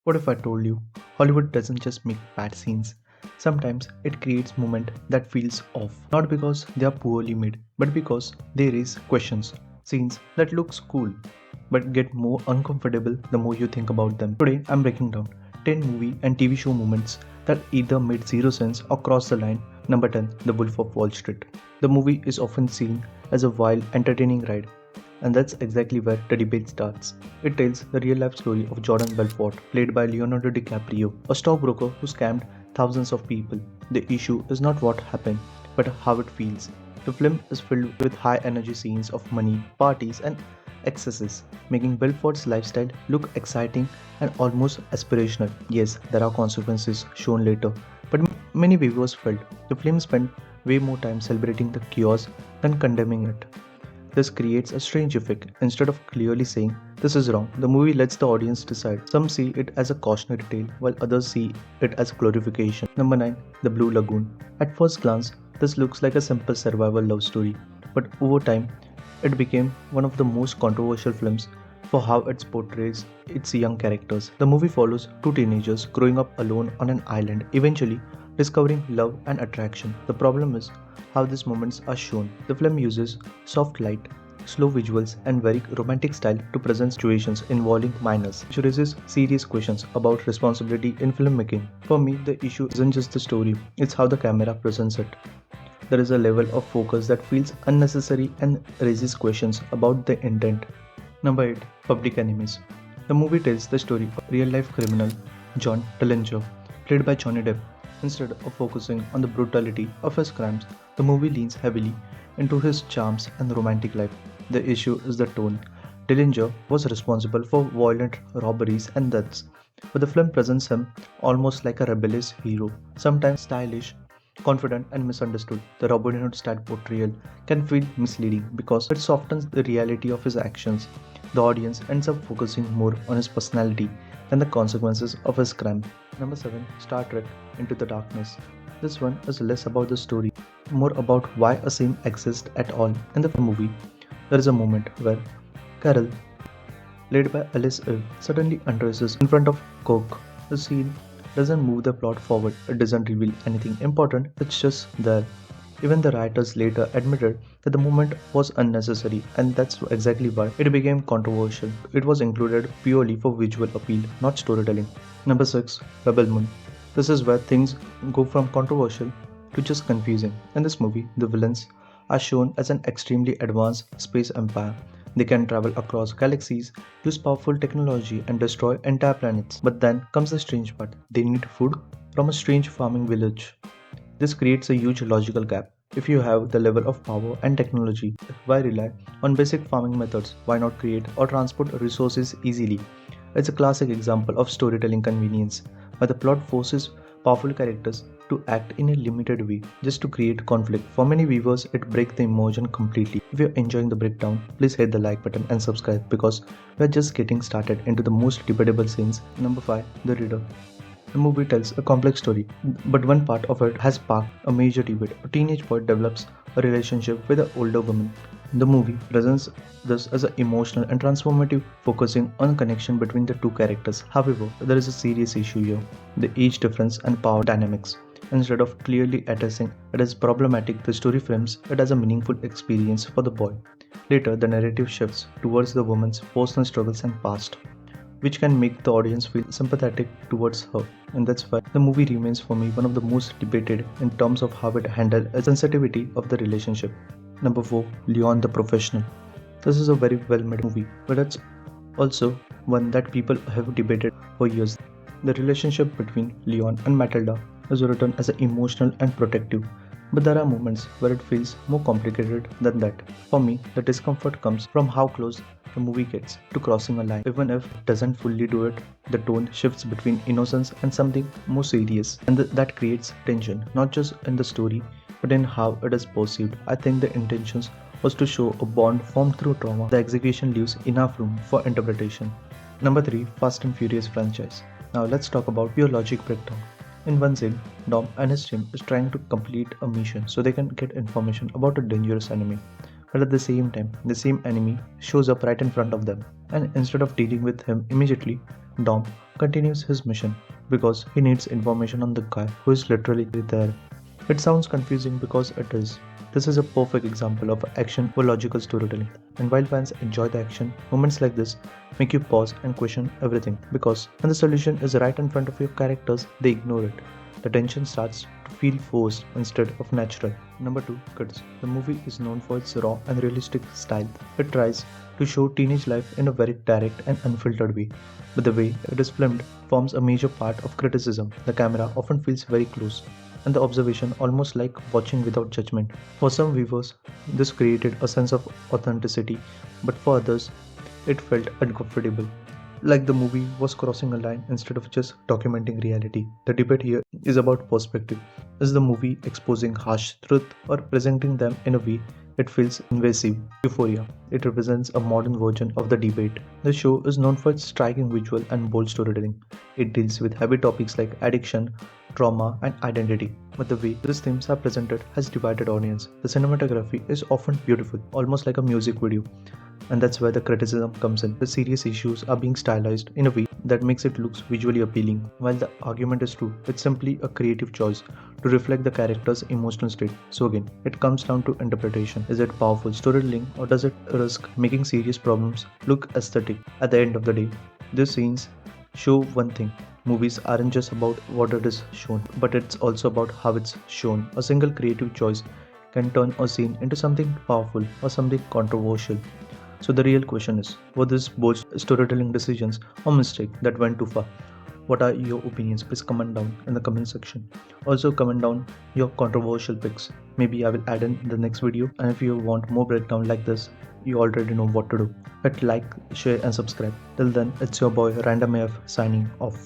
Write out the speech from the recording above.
What if I told you Hollywood doesn't just make bad scenes? Sometimes it creates moments that feels off, not because they are poorly made, but because they raise questions. Scenes that looks cool but get more uncomfortable the more you think about them. Today I'm breaking down 10 movie and TV show moments that either made zero sense or crossed the line. Number 10, The Wolf of Wall Street. The movie is often seen as a wild, entertaining ride, and that's exactly where the debate starts. It tells the real life story of Jordan Belfort, played by Leonardo DiCaprio, a stockbroker who scammed thousands of people. The issue is not what happened, but how it feels. The film is filled with high energy scenes of money, parties, and excesses, making Belfort's lifestyle look exciting and almost aspirational. Yes, there are consequences shown later, but many viewers felt the film spent way more time celebrating the chaos than condemning it. This creates a strange effect. Instead of clearly saying this is wrong, the movie lets the audience decide. Some see it as a cautionary tale, while others see it as glorification. Number 9, The Blue Lagoon. At first glance, this looks like a simple survival love story, but over time, it became one of the most controversial films for how it portrays its young characters. The movie follows two teenagers growing up alone on an island, eventually discovering love and attraction. The problem is how these moments are shown. The film uses soft light, slow visuals, and very romantic style to present situations involving minors, which raises serious questions about responsibility in filmmaking. For me, the issue isn't just the story, it's how the camera presents it. There is a level of focus that feels unnecessary and raises questions about the intent. Number 8, Public Enemies. The movie tells the story of real-life criminal John Dillinger, played by Johnny Depp. Instead of focusing on the brutality of his crimes, the movie leans heavily into his charms and romantic life. The issue is the tone. Dillinger was responsible for violent robberies and deaths, but the film presents him almost like a rebellious hero, sometimes stylish, confident, and misunderstood. The Robin Hood style portrayal can feel misleading because it softens the reality of his actions. The audience ends up focusing more on his personality than the consequences of his crime. Number 7, Star Trek Into the Darkness. This one is less about the story, more about why a scene exists at all. In the movie, there is a moment where Carol, played by Alice Eve, suddenly undresses in front of Coke. The scene doesn't move the plot forward, it doesn't reveal anything important, it's just there. Even the writers later admitted that the moment was unnecessary, and that's exactly why it became controversial. It was included purely for visual appeal, not storytelling. Number 6, Rebel Moon. This is where things go from controversial to just confusing. In this movie, the villains are shown as an extremely advanced space empire. They can travel across galaxies, use powerful technology, and destroy entire planets. But then comes the strange part. They need food from a strange farming village. This creates a huge logical gap. If you have the level of power and technology, why rely on basic farming methods? Why not create or transport resources easily? It's a classic example of storytelling convenience, where the plot forces powerful characters to act in a limited way just to create conflict. For many viewers, it breaks the immersion completely. If you're enjoying the breakdown, please hit the like button and subscribe because we're just getting started into the most debatable scenes. Number 5, The Reader. The movie tells a complex story, but one part of it has sparked a major debate. A teenage boy develops a relationship with an older woman. The movie presents this as an emotional and transformative, focusing on connection between the two characters. However, there is a serious issue here: the age difference and power dynamics. Instead of clearly addressing it as problematic, the story frames it as a meaningful experience for the boy. Later, the narrative shifts towards the woman's personal struggles and past, which can make the audience feel sympathetic towards her. And that's why the movie remains for me one of the most debated in terms of how it handled the sensitivity of the relationship. Number 4, Leon the Professional. This is a very well made movie, but it's also one that people have debated for years. The relationship between Leon and Matilda is written as emotional and protective, but there are moments where it feels more complicated than that. For me, the discomfort comes from how close the movie gets to crossing a line. Even if it doesn't fully do it, the tone shifts between innocence and something more serious, and that creates tension, not just in the story, but in how it is perceived. I think the intentions was to show a bond formed through trauma. The execution leaves enough room for interpretation. Number 3, Fast and Furious franchise. Now let's talk about pure logic breakdown. In one scene, Dom and his team is trying to complete a mission so they can get information about a dangerous enemy. but at the same time, the same enemy shows up right in front of them. And instead of dealing with him immediately, Dom continues his mission because he needs information on the guy who is literally there. It sounds confusing because it is. This is a perfect example of action or logical storytelling. And while fans enjoy the action, moments like this make you pause and question everything because when the solution is right in front of your characters, they ignore it. The tension starts to feel forced instead of natural. Number 2, Kids. The movie is known for its raw and realistic style. It tries to show teenage life in a very direct and unfiltered way. But the way it is filmed forms a major part of criticism. The camera often feels very close, and the observation almost like watching without judgment. For some viewers, this created a sense of authenticity, but for others, it felt uncomfortable. Like the movie was crossing a line instead of just documenting reality. The debate here is about perspective. Is the movie exposing harsh truth or presenting them in a way it feels invasive? Euphoria. It represents a modern version of the debate. The show is known for its striking visual and bold storytelling. It deals with heavy topics like addiction, trauma, and identity. But the way these themes are presented has divided audience. The cinematography is often beautiful, almost like a music video. And that's where the criticism comes in. The serious issues are being stylized in a way that makes it look visually appealing. While the argument is true, it's simply a creative choice to reflect the character's emotional state. So again, it comes down to interpretation. Is it powerful storytelling or does it risk making serious problems look aesthetic? At the end of the day, these scenes show one thing. Movies aren't just about what it is shown, but it's also about how it's shown. A single creative choice can turn a scene into something powerful or something controversial. So the real question is, were these bold storytelling decisions or mistake that went too far? What are your opinions? Please comment down in the comment section. Also comment down your controversial picks. Maybe I will add in the next video. And if you want more breakdown like this, you already know what to do. Hit like, share and subscribe. Till then, it's your boy Random AF signing off.